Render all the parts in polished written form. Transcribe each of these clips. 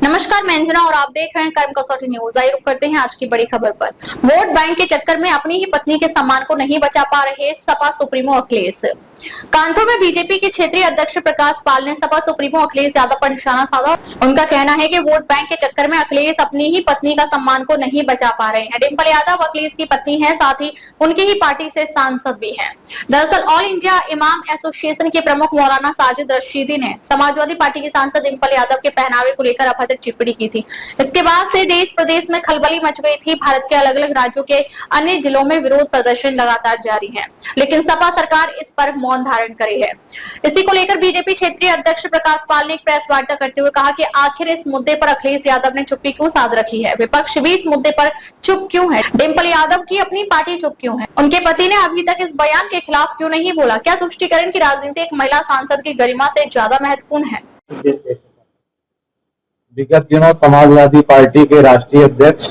नमस्कार, मैं अंजना और आप देख रहे हैं कर्म कसौटी न्यूज। आइए रुक करते हैं आज की बड़ी खबर पर। वोट बैंक के चक्कर में अपनी ही पत्नी के सम्मान को नहीं बचा पा रहे सपा सुप्रीमो अखिलेश। कानपुर में बीजेपी के क्षेत्रीय अध्यक्ष प्रकाश पाल ने सपा सुप्रीमो अखिलेश यादव पर निशाना साधा। उनका कहना है कि वोट बैंक के चक्कर में अखिलेश अपनी ही पत्नी का सम्मान को नहीं बचा पा रहे हैं। डिंपल यादव अखिलेश की पत्नी है, साथ ही उनकी ही पार्टी से सांसद भी हैं। दरअसल ऑल इंडिया इमाम एसोसिएशन के प्रमुख मौलाना साजिद रशीदी ने समाजवादी पार्टी की सांसद डिंपल यादव के पहनावे को लेकर अभद्र टिप्पणी की थी। इसके बाद से देश प्रदेश में खलबली मच गई थी। भारत के अलग अलग राज्यों के अन्य जिलों में विरोध प्रदर्शन लगातार जारी है, लेकिन सपा सरकार इस पर मौन धारण करे है। इसी को लेकर बीजेपी क्षेत्रीय अध्यक्ष प्रकाश पाल ने एक प्रेस वार्ता करते हुए कहा कि आखिर इस मुद्दे पर अखिलेश यादव ने चुप्पी क्यों साध रखी है, विपक्ष भी इस मुद्दे पर चुप क्यों है, डिंपल यादव की अपनी पार्टी चुप क्यों है, उनके पति ने अभी तक इस बयान के खिलाफ क्यों नहीं बोला। क्या तुष्टीकरण की राजनीति एक महिला सांसद की गरिमा से ज्यादा महत्वपूर्ण है? विगत दिनों समाजवादी पार्टी के राष्ट्रीय अध्यक्ष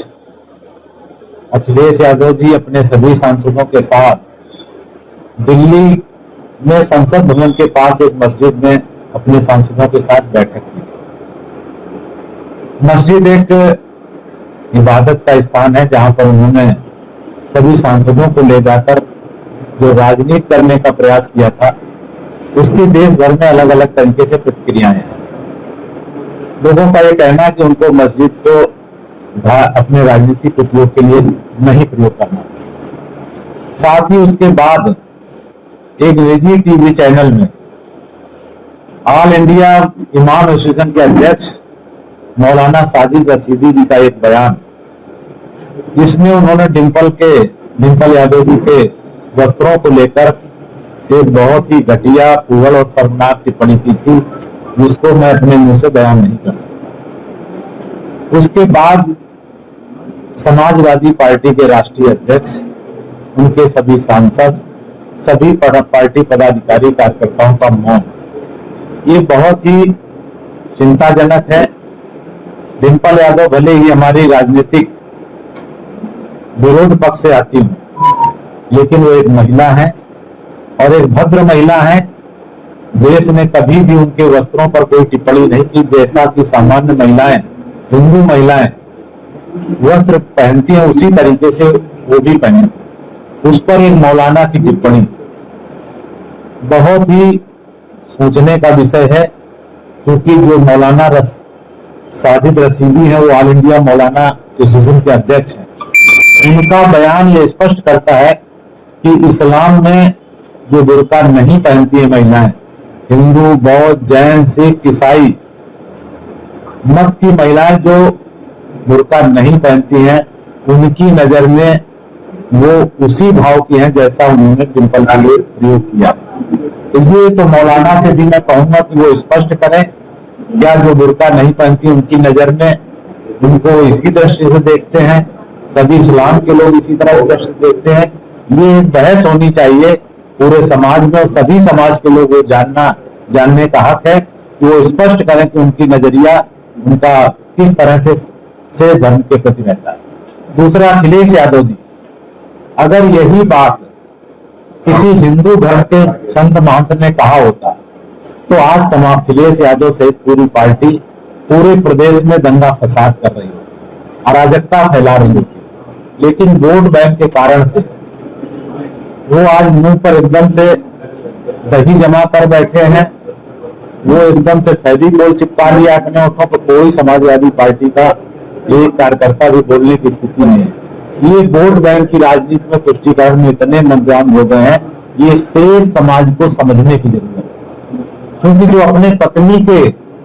अखिलेश यादव जी अपने सभी सांसदों के साथ दिल्ली में संसद भवन के पास एक मस्जिद में अपने सांसदों के साथ बैठक की। मस्जिद एक इबादत का स्थान है जहां पर उन्होंने सभी सांसदों को ले जाकर जो राजनीति करने का प्रयास किया था, उसकी देश भर में अलग अलग तरीके से प्रतिक्रियाएं हैं। लोगों का यह कहना है कि उनको मस्जिद को अपने राजनीतिक उपयोग के लिए नहीं प्रयोग करना। साथ ही उसके बाद एक निजी टीवी चैनल में ऑल इंडिया इमाम एसोसिएशन के अध्यक्ष मौलाना साजिद रशीदी जी का एक बयान, जिसमें उन्होंने डिंपल यादव जी के वस्त्रों को लेकर एक बहुत ही घटिया, फूहड़ और शर्मनाक टिप्पणी की थी, जिसको मैं अपने मुंह से बयान नहीं कर सकता। उसके बाद समाजवादी पार्टी के राष्ट्रीय अध्यक्ष, उनके सभी सांसद, सभी पार्टी पदाधिकारी, कार्यकर्ताओं का मौन, ये बहुत ही चिंताजनक है। डिंपल यादव भले ही हमारी राजनीतिक विरोध पक्ष से आती हूँ, लेकिन वो एक महिला है और एक भद्र महिला है। देश ने कभी भी उनके वस्त्रों पर कोई टिप्पणी नहीं की, जैसा कि सामान्य महिलाएं, हिंदू महिलाएं वस्त्र पहनती हैं, उसी तरीके से वो भी पहने। उस पर एक मौलाना की टिप्पणी बहुत ही सोचने का विषय है, क्योंकि जो मौलाना साजिद रशीदी है वो ऑल इंडिया मौलाना एसोसिएशन के अध्यक्ष हैं। उनका बयान ये स्पष्ट करता है कि इस्लाम में जो बुर्का नहीं पहनती है महिलाएं, हिंदू, बौद्ध, जैन, सिख, ईसाई मत की महिलाएं जो बुर्का नहीं पहनती हैं, उनकी नजर में वो उसी भाव की हैं जैसा उन्होंने डिंपल के लिए प्रयोग किया। तो ये तो मौलाना से भी मैं कहूंगा कि वो स्पष्ट करें, क्या जो बुर्का नहीं पहनती उनकी नजर में उनको इसी दृष्टि से देखते हैं, सभी इस्लाम के लोग इसी तरह दृष्टि से देखते हैं। ये बहस होनी चाहिए पूरे समाज में, और सभी समाज के लोग वो जानने का हक है कि वो स्पष्ट करें कि उनकी नजरिया उनका किस तरह से धर्म के प्रति रहता है। दूसरा, अखिलेश यादव जी, अगर यही बात किसी हिंदू धर्म के संत महंत ने कहा होता तो आज अखिलेश यादव सहित पूरी पार्टी पूरे प्रदेश में दंगा फसाद कर रही होती, अराजकता फैला रही होती। लेकिन वोट बैंक के कारण से वो आज मुंह पर एकदम से दही जमा कर बैठे हैं, वो एकदम से फेविकोल चिपका लिया अपने ओठों पर। कोई समाजवादी पार्टी का एक कार्यकर्ता भी बोलने की स्थिति नहीं है। ये वोट बैंक की राजनीति में तुष्टीकरण में इतने मंदगाम हो गए हैं, ये शेष समाज को समझने की जरूरत है, क्योंकि जो अपने पत्नी के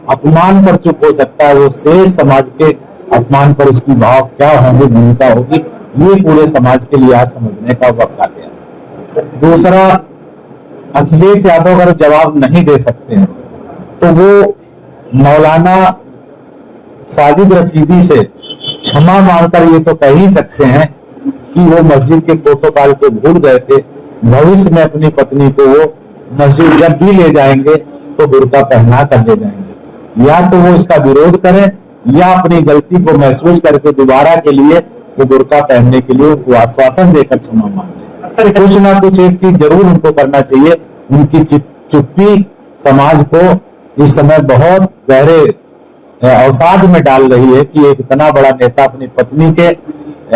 अपमान पर चुप हो सकता है, वो शेष समाज के अपमान पर उसकी भाव क्या होगी, भूमिका होगी, ये पूरे समाज के लिए आज समझने का वक्त आ गया। दूसरा, अखिलेश यादव अगर जवाब नहीं दे सकते हैं तो वो मौलाना साजिद रशीदी से क्षमा मांगकर ये तो कह ही सकते हैं कि वो मस्जिद के प्रोटोकॉल को भूल गए थे। भविष्य में अपनी पत्नी को वो मस्जिद जब भी ले जाएंगे तो बुर्का पहना कर ले जाएंगे। या तो वो इसका विरोध करें या अपनी गलती को महसूस करके दोबारा के लिए वो बुर्का पहनने के लिए उनको आश्वासन देकर क्षमा मांगे। कुछ ना कुछ एक चीज जरूर उनको करना चाहिए। उनकी चुप्पी समाज को इस समय बहुत गहरे अवसाद में डाल रही है कि एक इतना बड़ा नेता अपनी पत्नी के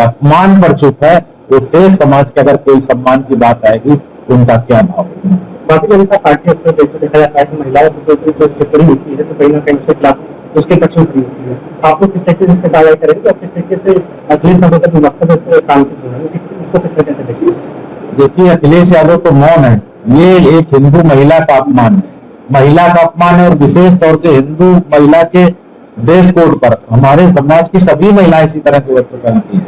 अपमान पर चुप है, तो शेष समाज के अगर कोई सम्मान की बात आएगी तो उनका क्या भाव होगा। भारतीय जनता पार्टी अक्सर देखा जाता है कि महिलाओं की जो टिप्पणी होती है तो कहीं ना कहीं उसके खिलाफ उसके पक्ष में खड़ी होती है। आप लोग किस तरीके से कार्रवाई करेंगे और किस तरीके से अखिलेश यादव का जो वक्तव्य काम उसको किस तरीके से देखिए? देखिए, अखिलेश यादव तो मौन है, ये एक हिंदू महिला का अपमान है, महिला का अपमान है, और विशेष तौर से हिंदू महिला के ड्रेस कोड पर हमारे समाज की सभी महिलाएं इसी तरह के वस्त्र पहनती हैं,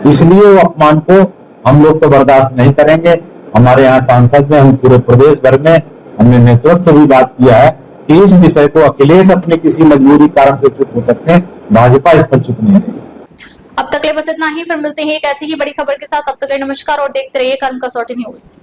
इसलिए वो अपमान को हम लोग तो बर्दाश्त नहीं करेंगे। हमारे यहाँ सांसद में, हम पूरे प्रदेश भर में हमने नेतृत्व से भी बात किया है कि इस विषय को अखिलेश अपने किसी मजबूरी कारण से चुप हो सकते हैं, भाजपा इस पर चुप नहीं रहेगी। अब तक के लिए बस इतना ही, फिर मिलते हैं एक ऐसी ही बड़ी खबर के साथ। अब तक के लिए नमस्कार और देखते रहिए कर्म कसौटी न्यूज।